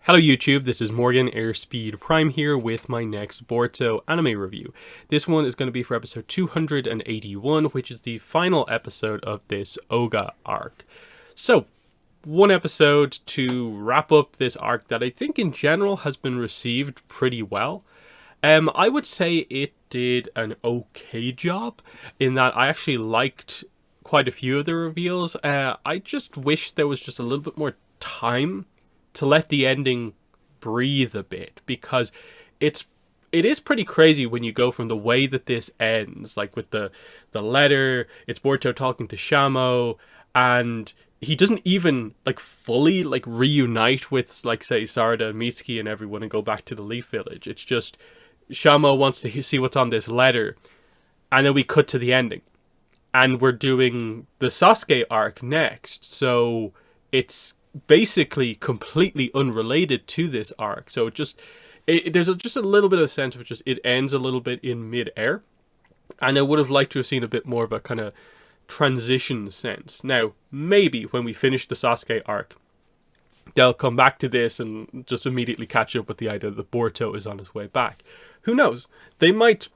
Hello YouTube, this is Morgan Airspeed Prime here with my next Boruto anime review. This one is going to be for episode 281, which is the final episode of this Oga arc. So, one episode to wrap up this arc that I think in general has been received pretty well. I would say it did an okay job in that I actually liked quite a few of the reveals. I just wish there was just a little bit more time to let the ending breathe a bit, because it is pretty crazy when you go from the way that this ends, like with the letter. It's Boruto talking to Shamo, and he doesn't even like fully like reunite with, like, say, Sarada and Mitsuki and everyone and go back to the Leaf Village. It's just Shamo wants to see what's on this letter, and then we cut to the ending, and we're doing the Sasuke arc next. So it's basically completely unrelated to this arc. So there's just a little bit of a sense of it ends a little bit in mid-air, and I would have liked to have seen a bit more of a kind of transition sense. Now, maybe when we finish the Sasuke arc, they'll come back to this and just immediately catch up with the idea that Boruto is on his way back. Who knows? They might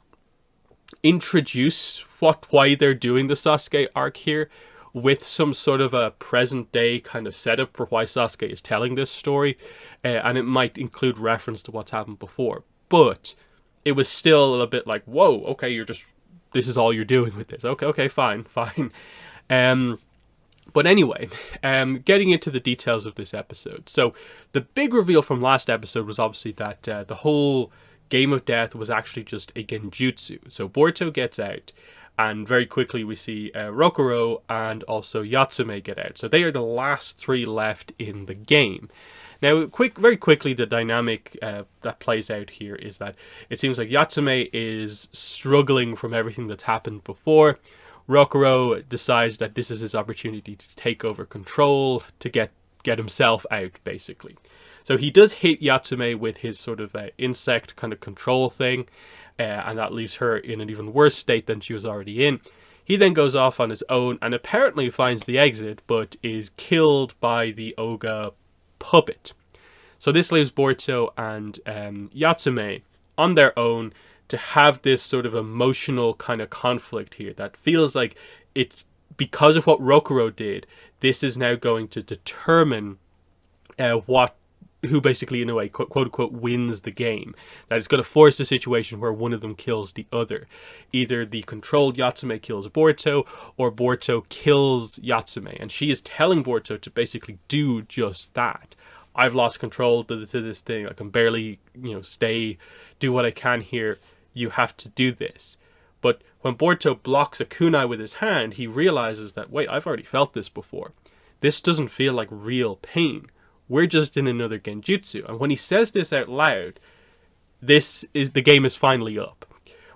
introduce why they're doing the Sasuke arc here with some sort of a present day kind of setup for why Sasuke is telling this story, and it might include reference to what's happened before. But it was still a bit like, whoa, okay, this is all you're doing with this. Okay, fine. But anyway, getting into the details of this episode. So the big reveal from last episode was obviously that the whole game of death was actually just a genjutsu. So Boruto gets out, and very quickly we see Rokuro and also Yatsume get out. So they are the last three left in the game. Now, very quickly, the dynamic that plays out here is that it seems like Yatsume is struggling from everything that's happened before. Rokuro decides that this is his opportunity to take over control, to get himself out, basically. So he does hit Yatsume with his sort of insect kind of control thing, and that leaves her in an even worse state than she was already in. He then goes off on his own and apparently finds the exit, but is killed by the Oga puppet. So this leaves Boruto and Yatsume on their own to have this sort of emotional kind of conflict here that feels like it's because of what Rokuro did. This is now going to determine who basically, in a way, quote unquote, wins the game. That is going to force a situation where one of them kills the other. Either the controlled Yatsume kills Boruto, or Boruto kills Yatsume. And she is telling Boruto to basically do just that. I've lost control to this thing. I can barely, do what I can here. You have to do this. But when Boruto blocks a kunai with his hand, he realizes that, wait, I've already felt this before. This doesn't feel like real pain. We're just in another genjutsu. And when he says this out loud, the game is finally up.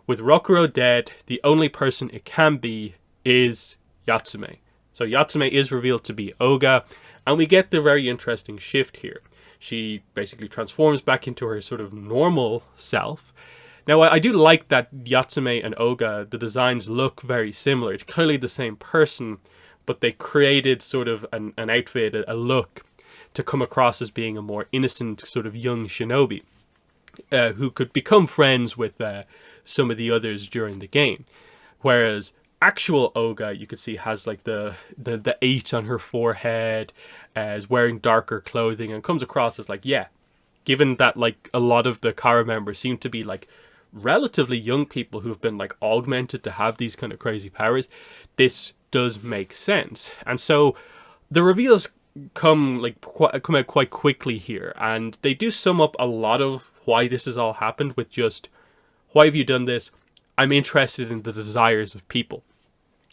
With Rokuro dead, the only person it can be is Yatsume. So Yatsume is revealed to be Oga, and we get the very interesting shift here. She basically transforms back into her sort of normal self. Now, I do like that Yatsume and Oga, the designs look very similar. It's clearly the same person, but they created sort of an outfit, a look, to come across as being a more innocent sort of young shinobi who could become friends with some of the others during the game. Whereas actual Oga, you could see, has like the 8 on her forehead, is wearing darker clothing, and comes across as like, yeah, given that like a lot of the Kara members seem to be like relatively young people who've been like augmented to have these kind of crazy powers, this does make sense. And so the reveals come out quite quickly here, and they do sum up a lot of why this has all happened with just, why have you done this? I'm interested in the desires of people.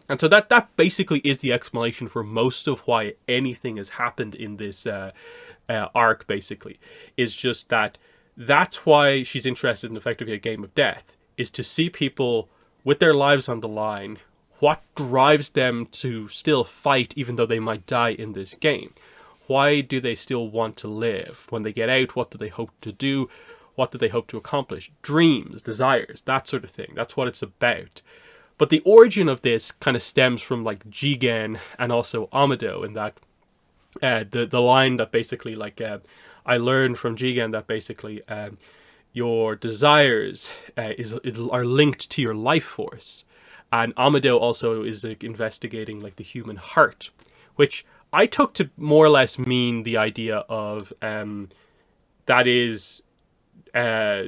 And so that basically is the explanation for most of why anything has happened in this arc, basically. Is just that's why she's interested in effectively a game of death, is to see people with their lives on the line. What drives them to still fight even though they might die in this game? Why do they still want to live? When they get out, what do they hope to do? What do they hope to accomplish? Dreams, desires, that sort of thing. That's what it's about. But the origin of this kind of stems from like Jigen and also Amado, in that the line that basically like I learned from Jigen that basically your desires are linked to your life force. And Amado also is investigating like the human heart, which I took to more or less mean the idea of that is uh,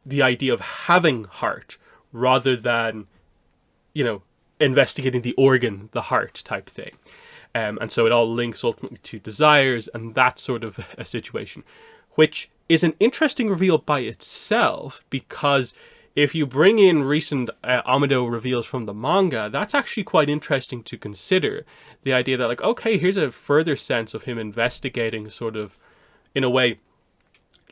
the idea of having heart rather than, you know, investigating the organ, the heart type thing. And so it all links ultimately to desires and that sort of a situation, which is an interesting reveal by itself, because if you bring in recent Amado reveals from the manga, that's actually quite interesting to consider. The idea that, like, okay, here's a further sense of him investigating sort of, in a way,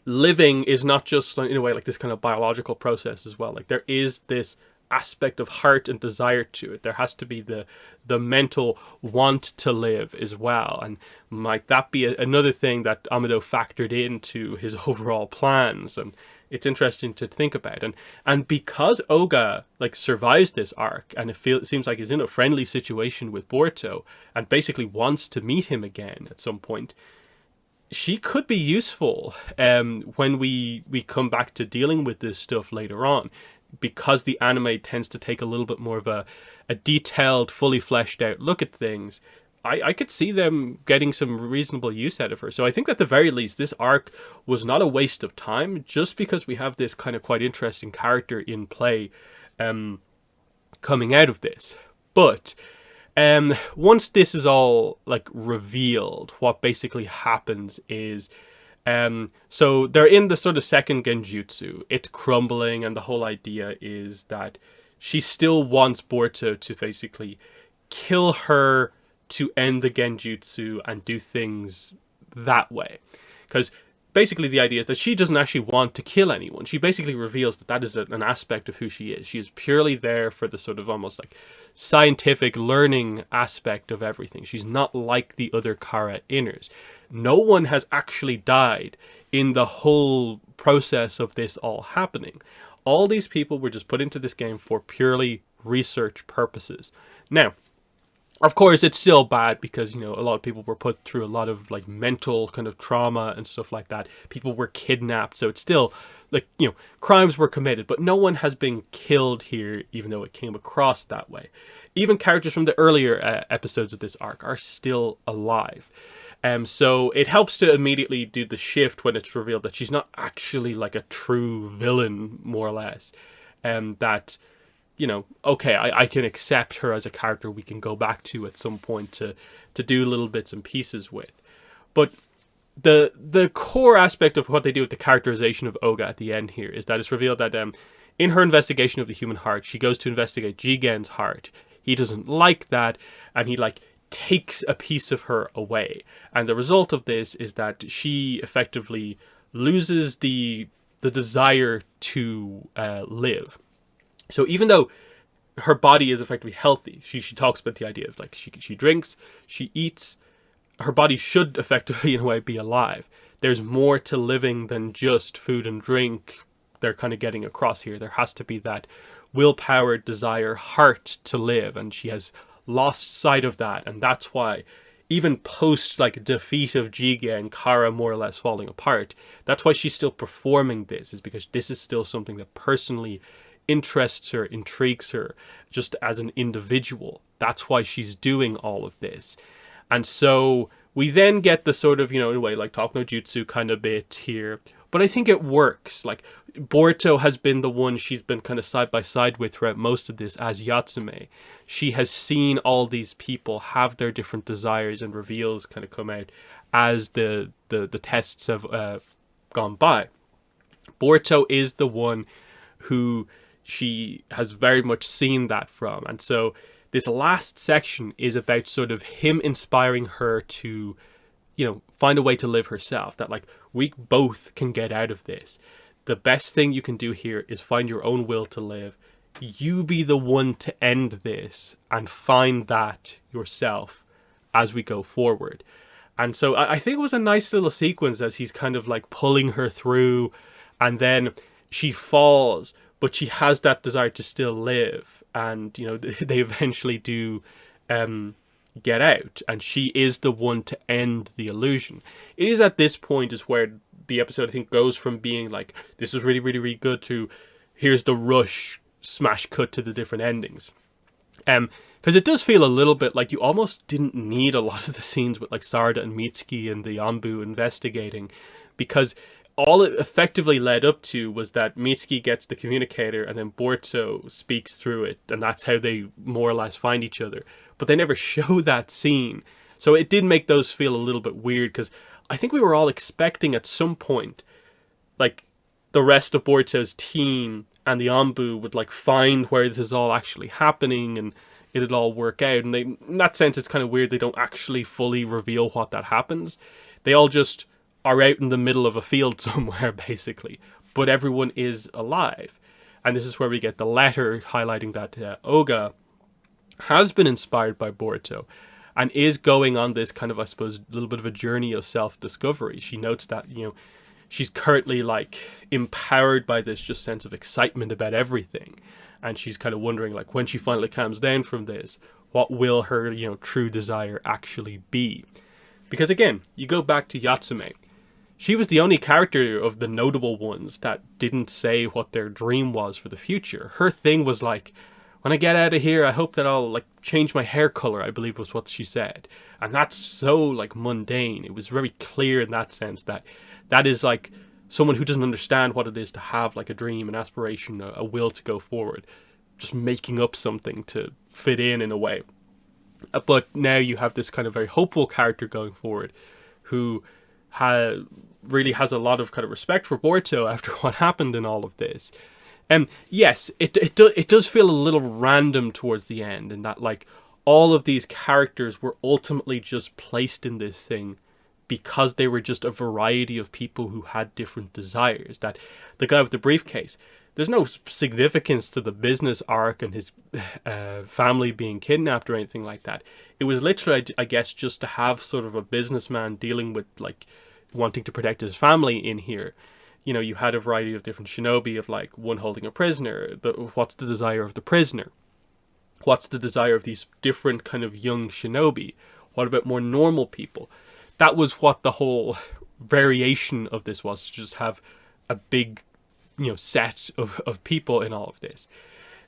living is not just, in a way, like this kind of biological process as well. Like, there is this aspect of heart and desire to it. There has to be the mental want to live as well, and might that be another thing that Amado factored into his overall plans. And it's interesting to think about. And because Oga like survives this arc, and it seems like he's in a friendly situation with Boruto and basically wants to meet him again at some point, she could be useful when we come back to dealing with this stuff later on, because the anime tends to take a little bit more of a detailed, fully fleshed out look at things. I could see them getting some reasonable use out of her. So I think at the very least, this arc was not a waste of time, just because we have this kind of quite interesting character in play coming out of this. But once this is all like revealed, what basically happens is so they're in the sort of second genjutsu. It's crumbling, and the whole idea is that she still wants Boruto to basically kill her to end the genjutsu and do things that way. Because basically the idea is that she doesn't actually want to kill anyone. She basically reveals that that is an aspect of who she is. She is purely there for the sort of almost like scientific learning aspect of everything. She's not like the other Kara inners. No one has actually died in the whole process of this all happening. All these people were just put into this game for purely research purposes. Now, of course, it's still bad because, you know, a lot of people were put through a lot of like mental kind of trauma and stuff like that. People were kidnapped. So it's still like, you know, crimes were committed, but no one has been killed here, even though it came across that way. Even characters from the earlier episodes of this arc are still alive. So it helps to immediately do the shift when it's revealed that she's not actually like a true villain, more or less. That, you know, okay, I can accept her as a character we can go back to at some point to do little bits and pieces with. But the core aspect of what they do with the characterization of Oga at the end here is that it's revealed that in her investigation of the human heart, she goes to investigate Jigen's heart. He doesn't like that, and he like takes a piece of her away. And the result of this is that she effectively loses the desire to live. So even though her body is effectively healthy, she talks about the idea of like she drinks, she eats, her body should effectively in a way be alive. There's more to living than just food and drink. They're kind of getting across here. There has to be that willpower, desire, heart to live, and she has lost sight of that. And that's why even post like defeat of Jigen and Kara more or less falling apart, that's why she's still performing this, is because this is still something that personally interests her, intrigues her, just as an individual. That's why she's doing all of this. And so we then get the sort of, you know, in a way, like talk no jutsu kind of bit here. But I think it works. Like, Boruto has been the one she's been kind of side by side with throughout most of this as Yatsume. She has seen all these people have their different desires and reveals kind of come out as the tests have gone by. Boruto is the one who she has very much seen that from. And so this last section is about sort of him inspiring her to, you know, find a way to live herself. That like, we both can get out of this. The best thing you can do here is find your own will to live. You be the one to end this and find that yourself as we go forward. And so I think it was a nice little sequence as he's kind of like pulling her through, and then she falls, but she has that desire to still live. And, you know, they eventually do get out, and she is the one to end the illusion. It is at this point is where the episode, I think, goes from being like, this was really, really, really good, to here's the rush smash cut to the different endings. Because it does feel a little bit like you almost didn't need a lot of the scenes with like Sarda and Mitsuki and the Anbu investigating, because all it effectively led up to was that Mitsuki gets the communicator and then Boruto speaks through it, and that's how they more or less find each other. But they never show that scene. So it did make those feel a little bit weird, because I think we were all expecting at some point, like, the rest of Boruto's team and the Anbu would like find where this is all actually happening and it'd all work out. And they, in that sense, it's kind of weird they don't actually fully reveal what that happens. They all just are out in the middle of a field somewhere, basically. But everyone is alive. And this is where we get the letter highlighting that Oga has been inspired by Boruto and is going on this kind of, I suppose, little bit of a journey of self-discovery. She notes that, you know, she's currently like empowered by this just sense of excitement about everything. And she's kind of wondering, like, when she finally calms down from this, what will her, you know, true desire actually be? Because again, you go back to Yatsume. She was the only character of the notable ones that didn't say what their dream was for the future. Her thing was like, when I get out of here, I hope that I'll like change my hair color, I believe was what she said. And that's so like mundane. It was very clear in that sense that that is like someone who doesn't understand what it is to have like a dream, an aspiration, a will to go forward. Just making up something to fit in a way. But now you have this kind of very hopeful character going forward who really has a lot of kind of respect for Boruto after what happened in all of this. And yes, it does feel a little random towards the end, in that like all of these characters were ultimately just placed in this thing because they were just a variety of people who had different desires. That the guy with the briefcase, there's no significance to the business arc and his family being kidnapped or anything like that. It was literally, I guess, just to have sort of a businessman dealing with like wanting to protect his family in here. You know, you had a variety of different shinobi of like one holding a prisoner. What's the desire of the prisoner? What's the desire of these different kind of young shinobi? What about more normal people? That was what the whole variation of this was, to just have a big, you know, set of people in all of this.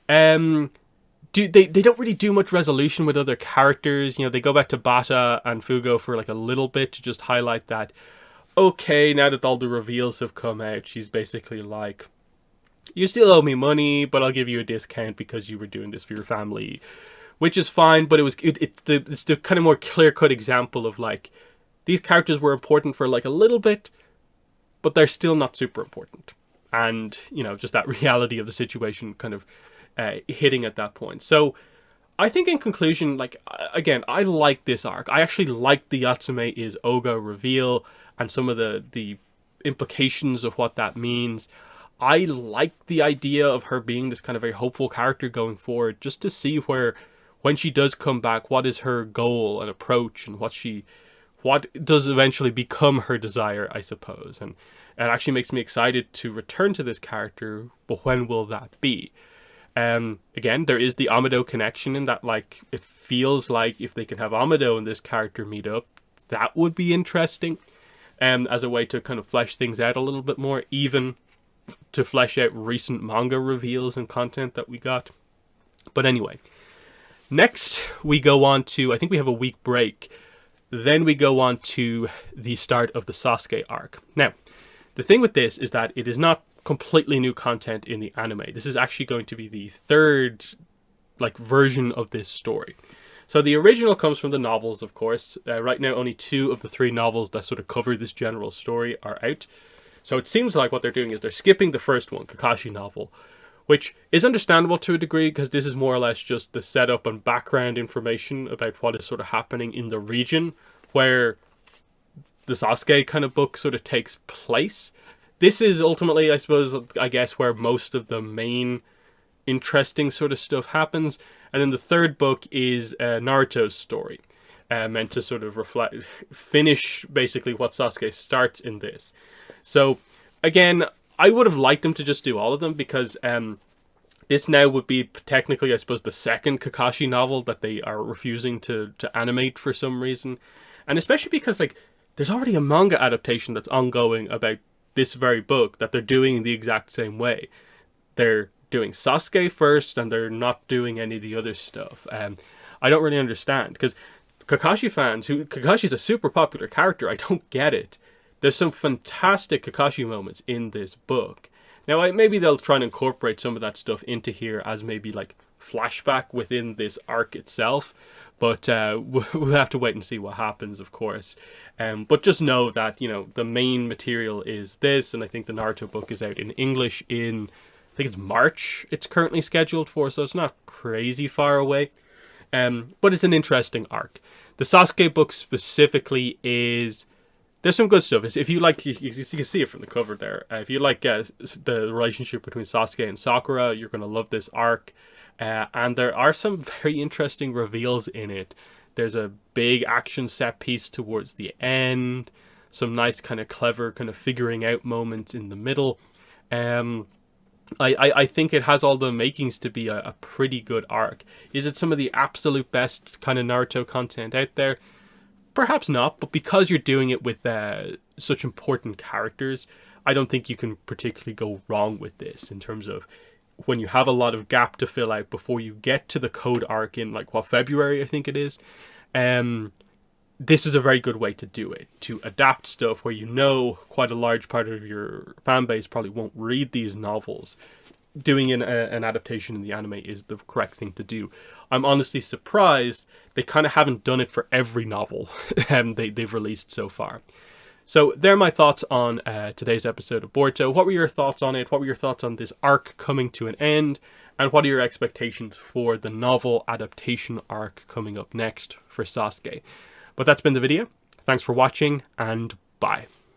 They don't really do much resolution with other characters. You know, they go back to Bata and Fugo for like a little bit to just highlight that, okay, now that all the reveals have come out, she's basically like, you still owe me money, but I'll give you a discount because you were doing this for your family, which is fine. But it's the kind of more clear-cut example of like, these characters were important for like a little bit, but they're still not super important. And, you know, just that reality of the situation kind of hitting at that point. So I think in conclusion, like, again, I like this arc. I actually like the Yatsume is Oga reveal and some of the implications of what that means. I like the idea of her being this kind of very hopeful character going forward, just to see where, when she does come back, what is her goal and approach, and what does eventually become her desire, I suppose. And it actually makes me excited to return to this character, but when will that be? Again, there is the Amado connection in that, like, it feels like if they can have Amado and this character meet up, that would be interesting. As a way to kind of flesh things out a little bit more, even to flesh out recent manga reveals and content that we got. But anyway, next we go on to, I think we have a week break. Then we go on to the start of the Sasuke arc. Now, the thing with this is that it is not completely new content in the anime. This is actually going to be the third like version of this story. So the original comes from the novels, of course. Right now, only 2 of the 3 novels that sort of cover this general story are out. So it seems like what they're doing is they're skipping the first one, Kakashi novel, which is understandable to a degree because this is more or less just the setup and background information about what is sort of happening in the region where the Sasuke kind of book sort of takes place. This is ultimately, I suppose, I guess, where most of the main interesting sort of stuff happens. And then the third book is Naruto's story, meant to sort of finish basically what Sasuke starts in this. So again, I would have liked them to just do all of them because This now would be technically, I suppose, the second Kakashi novel that they are refusing to animate for some reason. And especially because, like, there's already a manga adaptation that's ongoing about this very book that they're doing the exact same way. They're doing Sasuke first, and they're not doing any of the other stuff. I don't really understand, because Kakashi fans, Kakashi's a super popular character, I don't get it. There's some fantastic Kakashi moments in this book. Now, maybe they'll try and incorporate some of that stuff into here as maybe like flashback within this arc itself, but we'll have to wait and see what happens, of course. But just know that, you know, the main material is this, and I think the Naruto book is out in English in, I think it's March it's currently scheduled for, so it's not crazy far away. But it's an interesting arc. The Sasuke book specifically is... There's some good stuff. If you like, you can see it from the cover there. If you like the relationship between Sasuke and Sakura, you're going to love this arc. And there are some very interesting reveals in it. There's a big action set piece towards the end. Some nice kind of clever kind of figuring out moments in the middle. I think it has all the makings to be a pretty good arc. Is it some of the absolute best kind of Naruto content out there? Perhaps not, but because you're doing it with such important characters, I don't think you can particularly go wrong with this in terms of when you have a lot of gap to fill out before you get to the Code arc in, like, what, February, I think it is. This is a very good way to do it, to adapt stuff where you know quite a large part of your fan base probably won't read these novels. Doing an adaptation in the anime is the correct thing to do. I'm honestly surprised they kind of haven't done it for every novel they've released so far. So there are my thoughts on today's episode of Boruto. What were your thoughts on it? What were your thoughts on this arc coming to an end? And what are your expectations for the novel adaptation arc coming up next for Sasuke? But that's been the video. Thanks for watching, and bye.